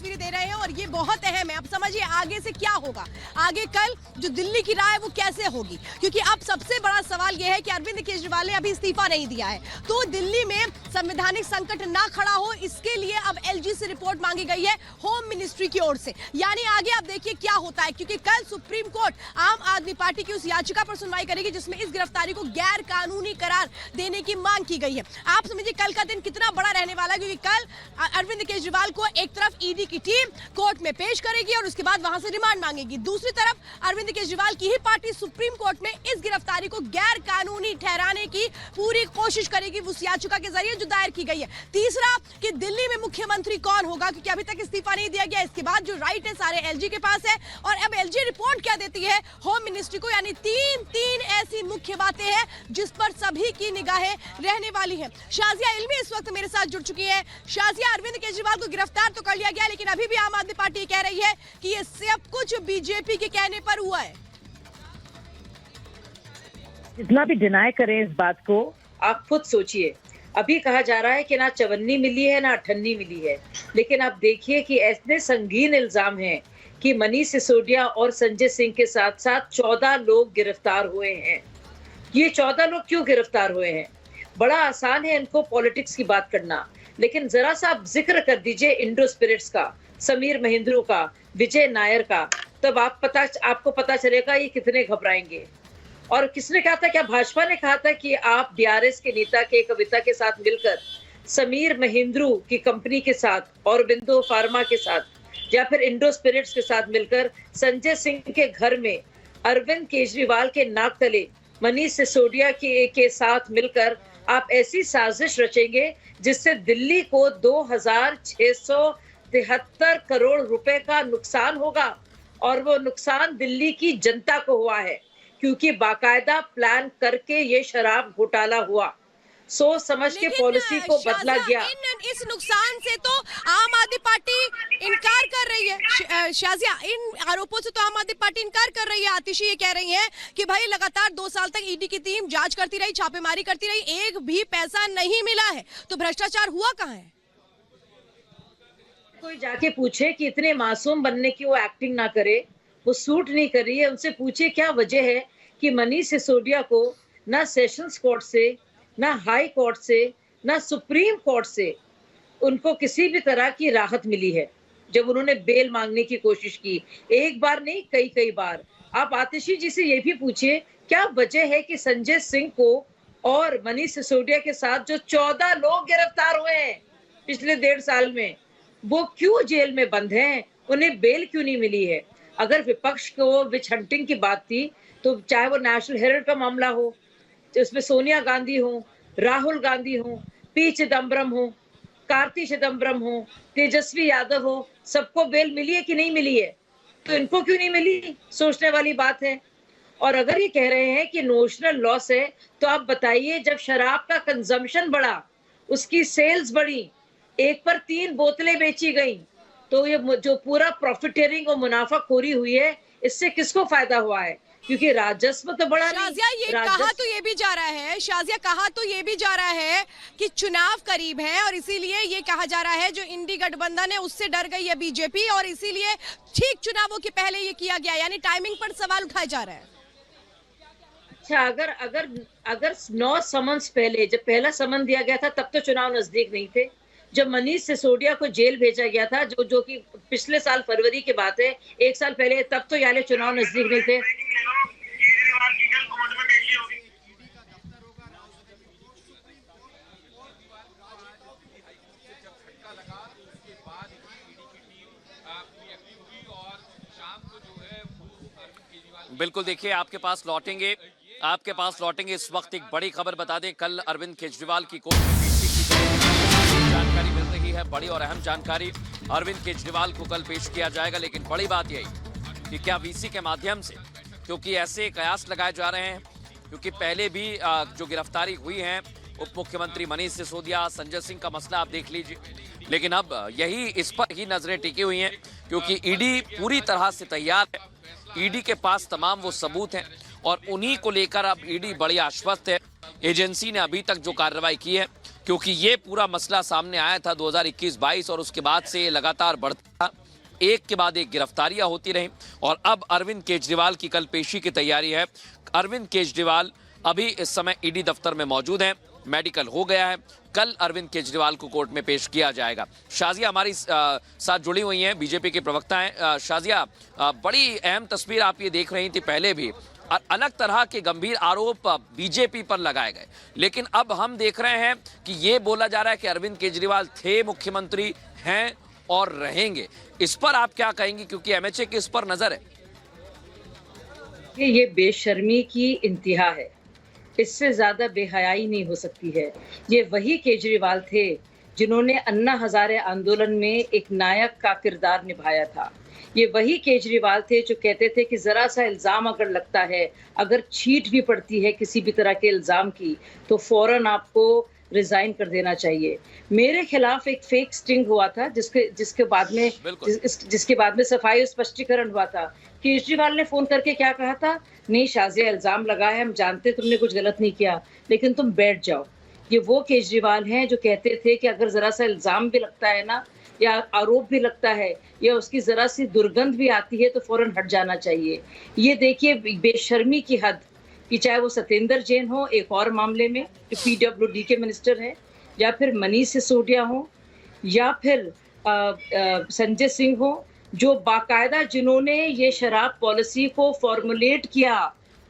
तस्वीरें दे रहे हैं और ये बहुत अहम है। अब समझिए आगे से क्या होगा, आगे कल जो दिल्ली की राय वो कैसे होगी, क्योंकि अब सबसे बड़ा सवाल ये है कि अरविंद केजरीवाल ने अभी इस्तीफा नहीं दिया है, तो दिल्ली में संवैधानिक संकट ना खड़ा हो इसके लिए अब एलजी से रिपोर्ट मांगी गई है होम मिनिस्ट्री की ओर से। यानी आगे अब देखिए क्या होता है, क्योंकि कल सुप्रीम कोर्ट आम आदमी पार्टी की उस याचिका पर सुनवाई करेगी जिसमें इस गिरफ्तारी को गैर कानूनी करार देने की मांग की गई है। आप समझिए कल का दिन कितना बड़ा रहने वाला है, क्योंकि कल अरविंद केजरीवाल को एक तरफ ईडी की टीम कोर्ट में पेश करेगी और उसके बाद वहां से रिमांड मांगेगी, दूसरी तरफ अरविंद केजरीवाल की ही पार्टी सुप्रीम कोर्ट में इस गिरफ्तारी को गैर कानूनी ठहराने की पूरी कोशिश करेगी उस याचिका के जरिए जो दायर की गई है। तीसरा कि दिल्ली में मुख्यमंत्री कौन होगा, क्योंकि अभी तक इस्तीफा नहीं दिया गया, इसके बाद जो राइट है सारे एलजी के पास है। और अब एलजी रिपोर्ट क्या देती है होम मिनिस्ट्री को, यानी तीन ऐसी मुख्य बातें हैं जिस पर सभी की निगाहें रहने वाली हैं। शाजिया इल्मी इस वक्त मेरे साथ जुड़ चुकी है। शाजिया, अरविंद केजरीवाल को गिरफ्तार तो कर लिया गया, लेकिन अभी भी आम आदमी पार्टी कह रही है कि ये सब कुछ बीजेपी के कहने पर हुआ है। जितना भी डिनाई करें इस बात को, आप खुद सोचिए, अभी कहा जा रहा है कि ना चवन्नी मिली है ना अठन्नी मिली है, लेकिन आप देखिए कि ऐसे संगीन इल्जाम हैं कि मनीष सिसोदिया और संजय सिंह के साथ साथ 14 लोग गिरफ्तार हुए हैं। ये 14 लोग क्यों गिरफ्तार हुए हैं? बड़ा आसान है इनको पॉलिटिक्स की बात करना, लेकिन जरा सा आप जिक्र कर दीजिए इंडो स्पिरिट्स का, समीर महेंद्रू का, विजय नायर का, तब आपको पता चलेगा ये कितने घबराएंगे। और किसने कहा था, क्या भाजपा ने कहा था कि आप बीआरएस के नेता के कविता के साथ मिलकर समीर महेंद्रू की कंपनी के साथ और बिंदु फार्मा के साथ या फिर इंडो स्पिरिट्स के साथ मिलकर संजय सिंह के घर में अरविंद केजरीवाल के नाक तले मनीष सिसोदिया के साथ मिलकर आप ऐसी साजिश रचेंगे जिससे दिल्ली को 2673 करोड़ रुपए का नुकसान होगा, और वो नुकसान दिल्ली की जनता को हुआ है क्योंकि बाकायदा प्लान करके ये शराब घोटाला हुआ, सोच समझ के पॉलिसी को बदला गया। इस नुकसान से तो आम आदमी पार्टी इनकार कर रही है। शाजिया, इन आरोपों से तो आम आदमी पार्टी इनकार कर रही है। आतिशी ये कह रही है कि भाई लगातार 2 साल तक ईडी की टीम जांच करती रही, छापेमारी करती रही, एक भी पैसा नहीं मिला है, तो भ्रष्टाचार हुआ कहाँ है? कोई जाके पूछे कि इतने मासूम बनने की वो एक्टिंग ना करे, वो सूट नहीं कर रही है, उनसे पूछिए क्या वजह है कि मनीष सिसोदिया को ना सेशंस कोर्ट से, ना हाई कोर्ट से, ना सुप्रीम कोर्ट से उनको किसी भी तरह की राहत मिली है जब उन्होंने बेल मांगने की कोशिश की। एक बार नहीं, कई बार। आप आतिशी जी से ये भी पूछिए क्या वजह है कि संजय सिंह को और मनीष सिसोदिया के साथ जो 14 लोग गिरफ्तार हुए हैं पिछले 1.5 साल में, वो क्यों जेल में बंद हैं, उन्हें बेल क्यों नहीं मिली है? अगर विपक्ष को विच हंटिंग की बात थी तो चाहे वो नेशनल हेराल्ड का मामला हो, उसमें सोनिया गांधी हो, राहुल गांधी हो, पी चिदम्बरम हो, कार्ति चिदम्बरम हो, तेजस्वी यादव हो, सबको बेल मिली है कि नहीं मिली है? तो इनको क्यों नहीं मिली? सोचने वाली बात है। और अगर ये कह रहे हैं कि नोशनल लॉस है, तो आप बताइए जब शराब का कंजम्पशन बढ़ा, उसकी सेल्स बढ़ी, 1 पर 3 बोतलें बेची गई, तो ये जो पूरा प्रॉफिटेरिंग और मुनाफाखोरी हुई है, इससे किसको फायदा हुआ है? क्योंकि राजस्व तो बढ़ा नहीं। कहा तो ये भी जा रहा है, शाजिया कहा तो ये भी जा रहा है कि चुनाव करीब है और इसीलिए ये कहा जा रहा है जो इंडी गठबंधन है उससे डर गई है बीजेपी और इसीलिए ठीक चुनावों के पहले ये किया गया, यानी टाइमिंग पर सवाल उठाया जा रहा है। अच्छा, अगर 9 समन्स पहले, जब पहला समन दिया गया था तब तो चुनाव नजदीक नहीं थे। जब मनीष सिसोदिया को जेल भेजा गया था, जो कि पिछले साल फरवरी की बात है, 1 साल पहले, तब तो याले चुनाव नजदीक नहीं थे। बिल्कुल, देखिए आपके पास लौटेंगे इस वक्त एक बड़ी खबर बता दें, कल अरविंद केजरीवाल की कोर्ट में पेशी की जानकारी मिल रही है, बड़ी और अहम जानकारी। अरविंद केजरीवाल को कल पेश किया जाएगा, लेकिन बड़ी बात यही कि क्या वीसी के माध्यम से, क्योंकि ऐसे कयास लगाए जा रहे हैं, क्योंकि पहले भी जो गिरफ्तारी हुई है उप मुख्यमंत्री मनीष सिसोदिया, संजय सिंह का मसला आप देख लीजिए, लेकिन अब यही इस पर ही नजरें टिकी हुई हैं क्योंकि ईडी पूरी तरह से तैयार है, ईडी के पास तमाम वो सबूत हैं और उन्हीं को लेकर अब ईडी बड़ी आश्वस्त है। एजेंसी ने अभी तक जो कार्रवाई की है क्योंकि ये पूरा मसला सामने आया था 2021-22 और उसके बाद से लगातार बढ़ता, एक के बाद एक गिरफ्तारियां होती रहीं और अब अरविंद केजरीवाल की कल पेशी की तैयारी है। अरविंद केजरीवाल अभी इस समय ईडी दफ्तर में मौजूद हैं, मेडिकल हो गया है, कल अरविंद केजरीवाल को कोर्ट में पेश किया जाएगा। शाजिया हमारी साथ जुड़ी हुई हैं, बीजेपी के प्रवक्ता हैं। शाजिया, बड़ी अहम तस्वीर आप ये देख रही थी पहले भी, अलग तरह के गंभीर आरोप बीजेपी पर लगाए गए, लेकिन अब हम देख रहे हैं कि ये बोला जा रहा है कि अरविंद केजरीवाल थे मुख्यमंत्री, हैं और रहेंगे। इस पर आप क्या कहेंगी, क्योंकि एमएचए की इस पर नजर है? ये बेशर्मी की इंतहा है, इससे ज्यादा बेहयाई नहीं हो सकती है। ये वही केजरीवाल थे जिन्होंने अन्ना हजारे आंदोलन में एक नायक का किरदार निभाया था। ये वही केजरीवाल थे जो कहते थे कि जरा सा इल्जाम अगर लगता है, अगर छींट भी पड़ती है किसी भी तरह के इल्जाम की, तो फौरन आपको रिजाइन कर देना चाहिए। मेरे खिलाफ एक फेक स्टिंग हुआ था जिसके बाद में सफाई और स्पष्टीकरण हुआ था। केजरीवाल ने फोन करके क्या कहा था, नहीं शाजिया इल्जाम लगा है, हम जानते तुमने कुछ गलत नहीं किया, लेकिन तुम बैठ जाओ। ये वो केजरीवाल हैं जो कहते थे कि अगर जरा सा इल्जाम भी लगता है ना, या आरोप भी लगता है, या उसकी जरा सी दुर्गंध भी आती है, तो फौरन हट जाना चाहिए। ये देखिए बेशर्मी की हद, कि चाहे वो सत्येंद्र जैन हो एक और मामले में जो पीडब्ल्यूडी के मिनिस्टर हैं, या फिर मनीष सिसोदिया हो, या फिर संजय सिंह हो, जो बाकायदा जिन्होंने ये शराब पॉलिसी को फॉर्मुलेट किया,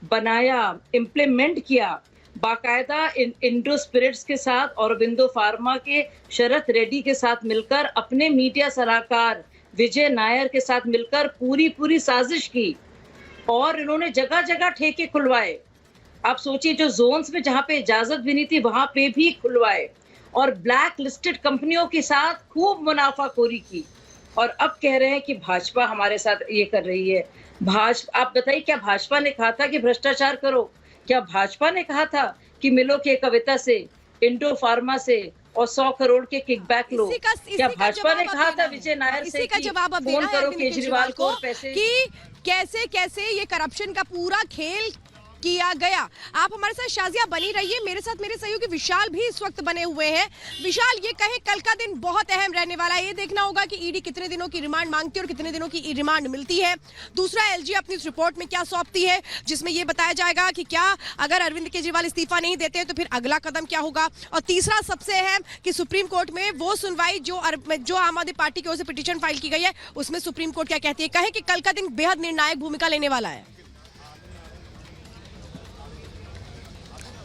बनाया, इम्प्लीमेंट किया, बाकायदा इंडो स्पिरिट्स के साथ और अरबिंदो फार्मा के शरत रेड्डी के साथ मिलकर, अपने मीडिया सलाहकार विजय नायर के साथ मिलकर पूरी साजिश की, और इन्होंने जगह जगह ठेके खुलवाए। आप सोचिए, जो जोन्स में जहां पे इजाजत भी नहीं थी वहां पे भी खुलवाए, और ब्लैक लिस्टेड कंपनियों के साथ खूब मुनाफाखोरी की, और अब कह रहे हैं कि भाजपा हमारे साथ ये कर रही है। आप बताइए, क्या भाजपा ने कहा था कि भ्रष्टाचार करो? क्या भाजपा ने कहा था कि मिलो के कविता से, इंडो फार्मा से और 100 करोड़ के किकबैक लो? क्या भाजपा ने कहा था विजय नायर से कि फोन करो केजरीवाल को पैसे? कि कैसे कैसे ये करप्शन का पूरा खेल किया गया। आप हमारे साथ शाजिया बनी रहिए, मेरे साथ मेरे सहयोगी विशाल भी इस वक्त बने हुए हैं। विशाल, ये कहे कल का दिन बहुत अहम रहने वाला है। ये देखना होगा कि ईडी कितने दिनों की रिमांड मांगती है और कितने दिनों की रिमांड मिलती है। दूसरा, एलजी अपनी इस रिपोर्ट में क्या सौंपती है, जिसमें ये बताया जाएगा कि क्या अगर अरविंद केजरीवाल इस्तीफा नहीं देते हैं तो फिर अगला कदम क्या होगा। और तीसरा सबसे अहम कि सुप्रीम कोर्ट में वो सुनवाई जो आम आदमी पार्टी की ओर से पिटीशन फाइल की गई है, उसमें सुप्रीम कोर्ट क्या कहती है। कहे कि कल का दिन बेहद निर्णायक भूमिका लेने वाला है।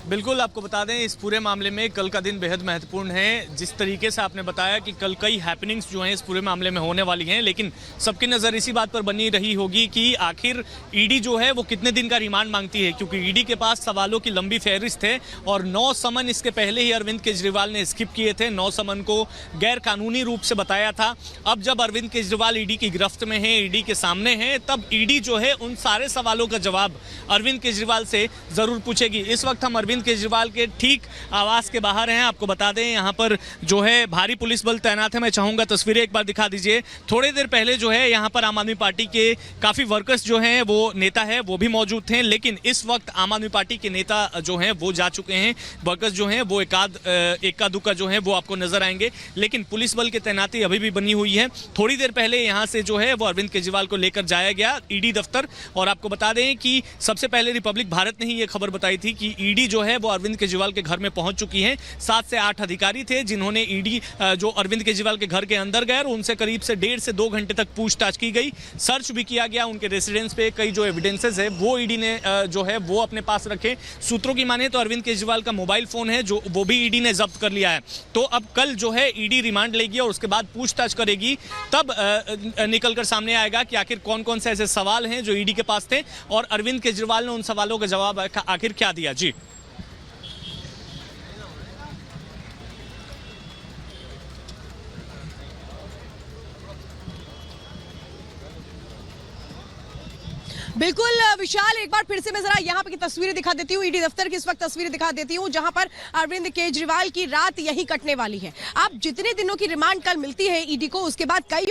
बिल्कुल, आपको बता दें इस पूरे मामले में कल का दिन बेहद महत्वपूर्ण है। जिस तरीके से आपने बताया कि कल कई हैपनिंग्स जो हैं इस पूरे मामले में होने वाली हैं, लेकिन सबकी नज़र इसी बात पर बनी रही होगी कि आखिर ईडी जो है वो कितने दिन का रिमांड मांगती है, क्योंकि ईडी के पास सवालों की लंबी फहरिस्त है और 9 समन इसके पहले ही अरविंद केजरीवाल ने स्किप किए थे। 9 समन को गैर कानूनी रूप से बताया था। अब जब अरविंद केजरीवाल ईडी की गिरफ्त में है, ईडी के सामने है, तब ईडी जो है उन सारे सवालों का जवाब अरविंद केजरीवाल से ज़रूर पूछेगी। इस वक्त हम अरविंद केजरीवाल के ठीक आवास के बाहर हैं। आपको बता दें यहाँ पर जो है भारी पुलिस बल तैनात है। मैं चाहूंगा तस्वीरें एक बार दिखा दीजिए। थोड़ी देर पहले जो है यहाँ पर आम आदमी पार्टी के काफी वर्कर्स जो हैं, वो नेता है वो भी मौजूद थे, लेकिन इस वक्त आम आदमी पार्टी के नेता जो हैं वो जा चुके हैं। वर्कर्स जो हैं वो इक्का दुक्का जो है वो आपको नजर आएंगे, लेकिन पुलिस बल की तैनाती अभी भी बनी हुई है। थोड़ी देर पहले यहाँ से जो है वो अरविंद केजरीवाल को लेकर जाया गया ईडी दफ्तर। और आपको बता दें कि सबसे पहले रिपब्लिक भारत ने ही ये खबर बताई थी कि ईडी जो है वो अरविंद केजरीवाल के घर में पहुंच चुकी है। 7 से 8 अधिकारी थे जिन्होंने ईडी जो अरविंद केजरीवाल के घर के अंदर गए और उनसे करीब से 1.5 से 2 घंटे तक पूछताछ की गई। सर्च भी किया गया उनके रेसिडेंस पे। कई जो एविडेंसेस है वो ईडी ने जो है वो अपने पास रखे। सूत्रों की माने तो अरविंद केजरीवाल का मोबाइल फोन है जो वो भी ईडी ने जब्त कर लिया है। तो अब कल जो है ईडी रिमांड लेगी और उसके बाद पूछताछ करेगी, तब निकलकर सामने आएगा कि आखिर कौन कौन से ऐसे सवाल हैं जो ईडी के पास थे और अरविंद केजरीवाल ने उन सवालों का जवाब आखिर क्या दिया। जी बिल्कुल विशाल, एक बार फिर से मैं जरा यहाँ पे की तस्वीरें दिखा देती हूँ, ईडी दफ्तर की इस वक्त तस्वीरें दिखा देती हूँ जहाँ पर अरविंद केजरीवाल की रात यहीं कटने वाली है। अब जितने दिनों की रिमांड कल मिलती है ईडी को, उसके बाद कई